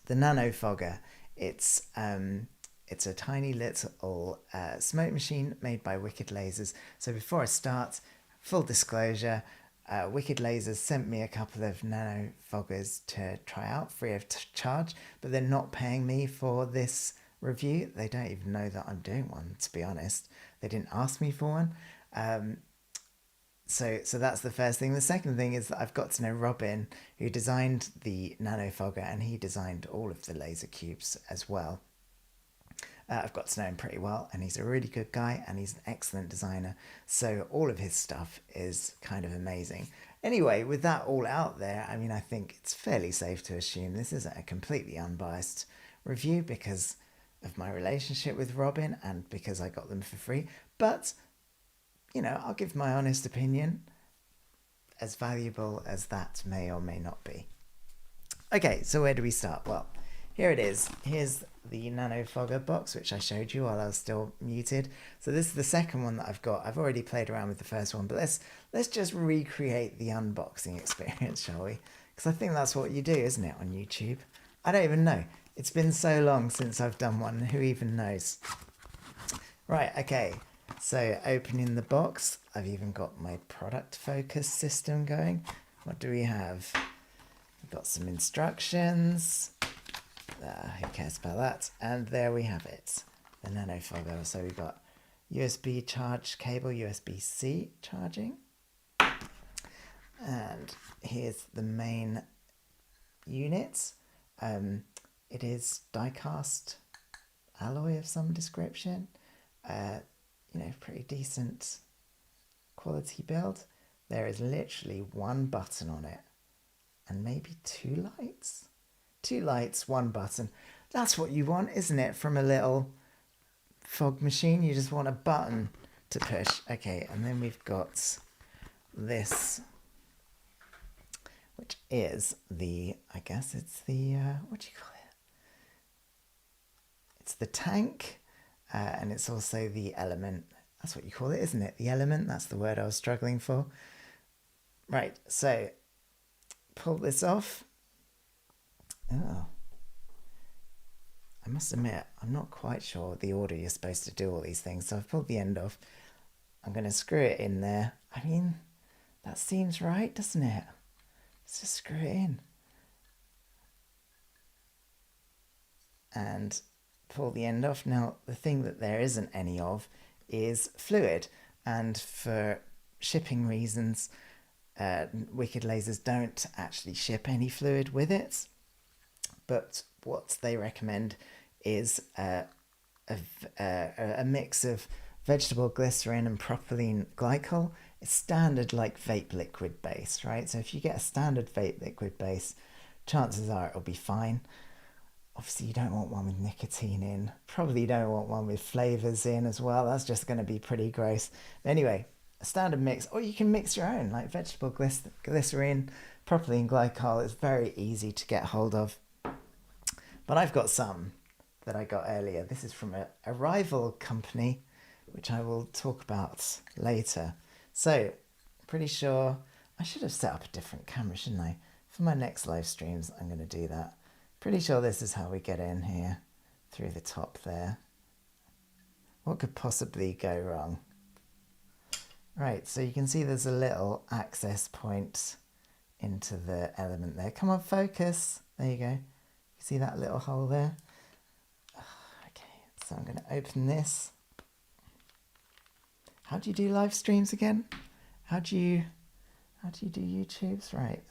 the Nanofogger. It's a tiny little smoke machine made by Wicked Lasers. So before I start, full disclosure, Wicked Lasers sent me a couple of Nanofoggers to try out free of charge, but they're not paying me for this review. They don't even know that I'm doing one, to be honest. They didn't ask me for one. So that's the first thing. The second thing is that I've got to know Robin, who designed the Nanofogger, and he designed all of the laser cubes as well. I've got to know him pretty well, and he's a really good guy, and he's an excellent designer. So all of his stuff is kind of amazing. Anyway, with that all out there, I mean, I think it's fairly safe to assume this isn't a completely unbiased review because of my relationship with Robin and because I got them for free. But, you know, I'll give my honest opinion, as valuable as that may or may not be. Okay, so where do we start? Well, here it is. Here's the Nanofogger box, which I showed you while I was still muted. So this is the second one that I've got. I've already played around with the first one, but let's just recreate the unboxing experience, shall we? Because I think that's what you do, isn't it, on YouTube? I don't even know. It's been so long since I've done one. Who even knows? Right, okay. So opening the box, I've even got my product focus system going. What do we have? We've got some instructions. Who cares about that? And there we have it, the Nanofogger. So we've got USB charge cable, USB-C charging. And here's the main unit. It is die-cast alloy of some description. You know, pretty decent quality build. There is literally one button on it and maybe two lights. 2 lights, 1 button. That's what you want, isn't it? From a little fog machine, you just want a button to push. Okay, and then we've got this, which is the, I guess it's the, what do you call it? It's the tank, and it's also the element. That's what you call it, isn't it? The element, that's the word I was struggling for. Right, so pull this off. Oh, I must admit, I'm not quite sure the order you're supposed to do all these things, so I've pulled the end off. I'm going to screw it in there. I mean, that seems right, doesn't it? Let's just screw it in. And pull the end off. Now, the thing that there isn't any of is fluid, and for shipping reasons, Wicked Lasers don't actually ship any fluid with it. But what they recommend is a mix of vegetable glycerin and propylene glycol. It's standard like vape liquid base, right? So if you get a standard vape liquid base, chances are it'll be fine. Obviously, you don't want one with nicotine in. Probably don't want one with flavors in as well. That's just going to be pretty gross. But anyway, a standard mix, or you can mix your own, like vegetable glycerin, propylene glycol. Is very easy to get hold of. But I've got some that I got earlier. This is from a rival company, which I will talk about later. So, pretty sure I should have set up a different camera, shouldn't I? For my next live streams, I'm going to do that. Pretty sure this is how we get in here, through the top there. What could possibly go wrong? Right, so you can see there's a little access point into the element there. Come on, focus. There you go. You see that little hole there? Okay, so I'm going to open this. How do you do live streams again? How do you do YouTubes? Right.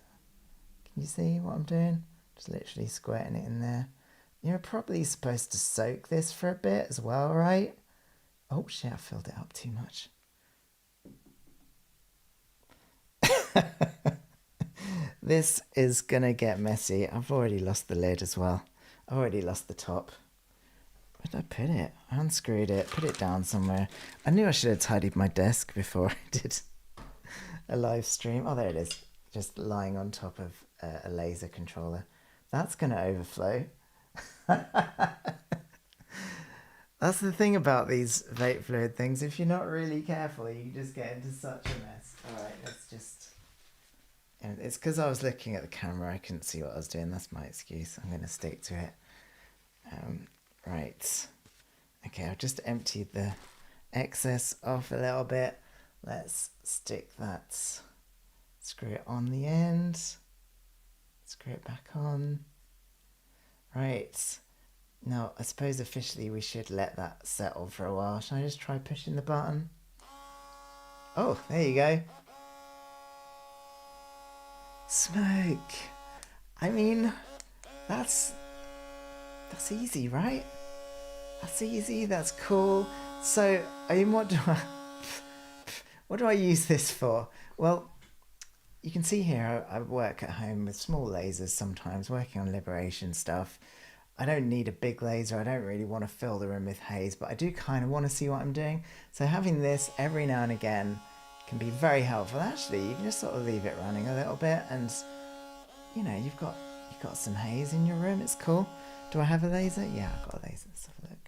Can you see what I'm doing? Just literally squirting it in there. You're probably supposed to soak this for a bit as well, right? Oh shit, I filled it up too much. This is gonna get messy. I've already lost the lid as well. I've already lost the top. Where did I put it? I unscrewed it, put it down somewhere. I knew I should have tidied my desk before I did a live stream. Oh, there it is. Just lying on top of a laser controller. That's gonna overflow. That's the thing about these vape fluid things. If you're not really careful, you just get into such a mess. All right, let's just... And it's because I was looking at the camera, I couldn't see what I was doing. That's my excuse. I'm going to stick to it. Right. Okay, I've just emptied the excess off a little bit. Let's stick that, screw it on the end, screw it back on. Right. Now, I suppose officially we should let that settle for a while. Should I just try pushing the button? Oh, there you go. Smoke. I mean, that's easy, right? That's easy, that's cool. So, I mean, what do I use this for? Well, you can see here I work at home with small lasers sometimes, working on liberation stuff. I don't need a big laser, I don't really want to fill the room with haze, but I do kind of want to see what I'm doing. So having this every now and again can be very helpful. Actually, you can just sort of leave it running a little bit and, you know, you've got some haze in your room, it's cool. Do I have a laser? Yeah, I've got a laser, let's have a look.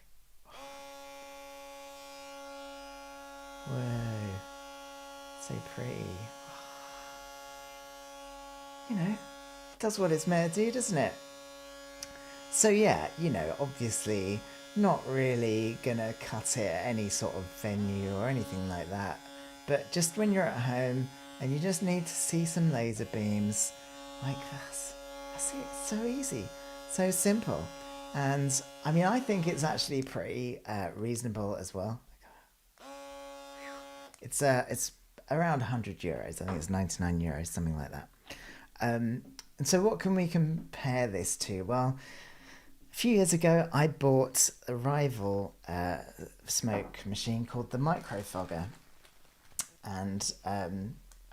Whoa, so pretty. You know, it does what it's meant to do, doesn't it? So yeah, you know, obviously not really gonna cut it at any sort of venue or anything like that, but just when you're at home and you just need to see some laser beams, like that's it. It's so easy, so simple, and I mean, I think it's actually pretty reasonable as well. It's around €100. I think it's €99, something like that. And so what can we compare this to? Well, a few years ago, I bought a rival smoke machine called the MicroFogger, and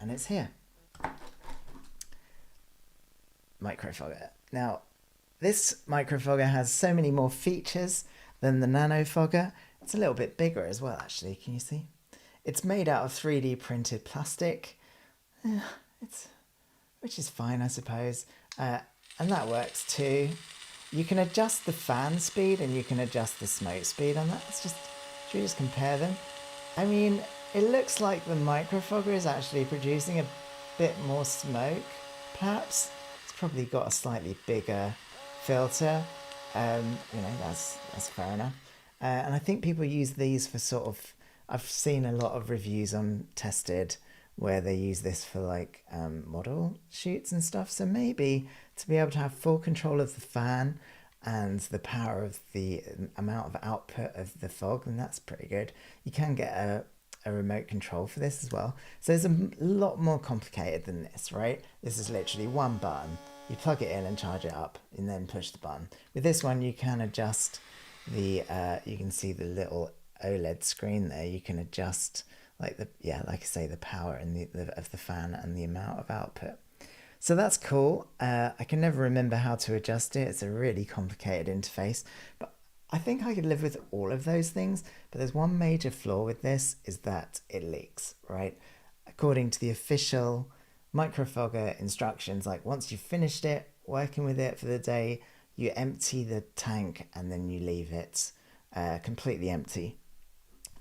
it's here. MicroFogger. Now, this MicroFogger has so many more features than the Nanofogger. It's a little bit bigger as well, actually. Can you see? It's made out of 3D printed plastic, which is fine, I suppose, and that works too. You can adjust the fan speed and you can adjust the smoke speed on that. Should we just compare them? I mean, it looks like the MicroFogger is actually producing a bit more smoke, perhaps. It's probably got a slightly bigger filter. You know, that's fair enough. And I think people use these for sort of, I've seen a lot of reviews on Tested where they use this for like model shoots and stuff. So maybe to be able to have full control of the fan and the power of the amount of output of the fog, then that's pretty good. You can get a remote control for this as well. So it's a lot more complicated than this, right? This is literally one button. You plug it in and charge it up and then push the button. With this one, you can adjust the, you can see the little OLED screen there. You can adjust like I say, the power and of the fan and the amount of output. So that's cool. I can never remember how to adjust it. It's a really complicated interface, but I think I could live with all of those things. But there's one major flaw with this, is that it leaks, right? According to the official MicroFogger instructions, like once you've finished it, working with it for the day, you empty the tank and then you leave it completely empty.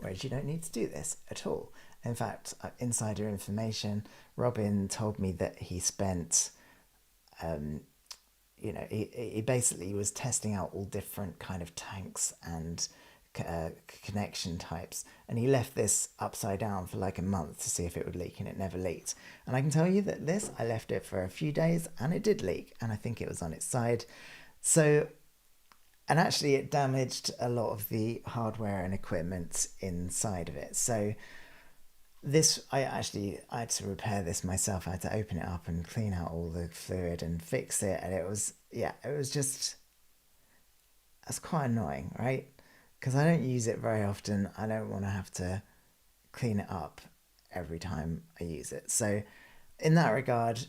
Whereas you don't need to do this at all. In fact, insider information, Robin told me that he spent, he basically was testing out all different kind of tanks and connection types, and he left this upside down for like a month to see if it would leak, and it never leaked. And I can tell you that this, I left it for a few days and it did leak, and I think it was on its side. So, and actually it damaged a lot of the hardware and equipment inside of it. So this, I had to repair this myself. I had to open it up and clean out all the fluid and fix it. And it was that's quite annoying, right? Because I don't use it very often. I don't want to have to clean it up every time I use it. So in that regard,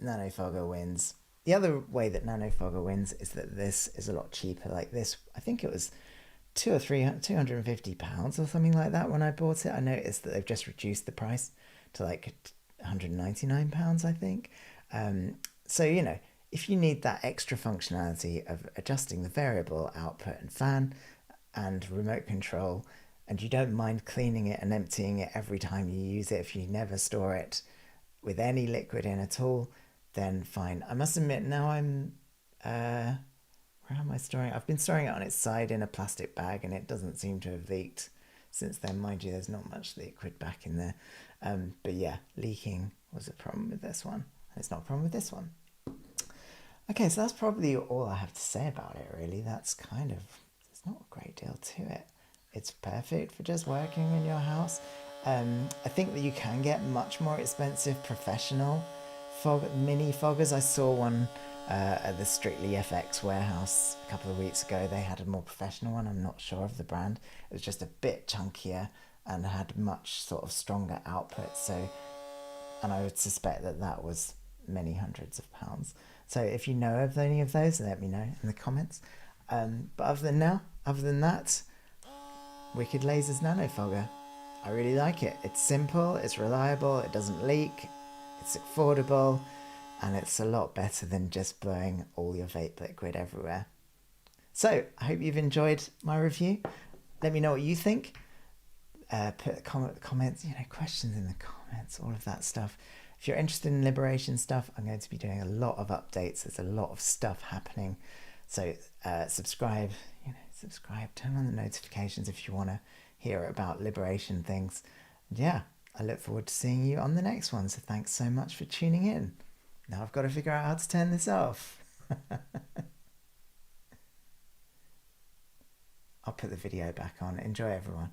Nanofogger wins. The other way that Nanofogger wins is that this is a lot cheaper. Like this, I think it was £250 or something like that when I bought it. I noticed that they've just reduced the price to like £199, I think. So, you know, if you need that extra functionality of adjusting the variable output and fan and remote control, and you don't mind cleaning it and emptying it every time you use it, if you never store it, with any liquid in at all, then fine. I must admit now where am I storing it? I've been storing it on its side in a plastic bag and it doesn't seem to have leaked since then. Mind you, there's not much liquid back in there. But yeah, leaking was a problem with this one. And it's not a problem with this one. Okay, so that's probably all I have to say about it, really. There's not a great deal to it. It's perfect for just working in your house. I think that you can get much more expensive professional mini foggers. I saw one at the Strictly FX warehouse a couple of weeks ago. They had a more professional one. I'm not sure of the brand. It was just a bit chunkier and had much sort of stronger output. And I would suspect that was many hundreds of pounds. So if you know of any of those, let me know in the comments. But other than that, Wicked Lasers Nanofogger. I really like it. It's simple, it's reliable, it doesn't leak, it's affordable, and it's a lot better than just blowing all your vape liquid everywhere. So, I hope you've enjoyed my review. Let me know what you think. Put comments, questions in the comments, all of that stuff. If you're interested in liberation stuff, I'm going to be doing a lot of updates. There's a lot of stuff happening. So subscribe, turn on the notifications if you want to hear about liberation things. And yeah, I look forward to seeing you on the next one. So thanks so much for tuning in. Now I've got to figure out how to turn this off. I'll put the video back on. Enjoy, everyone.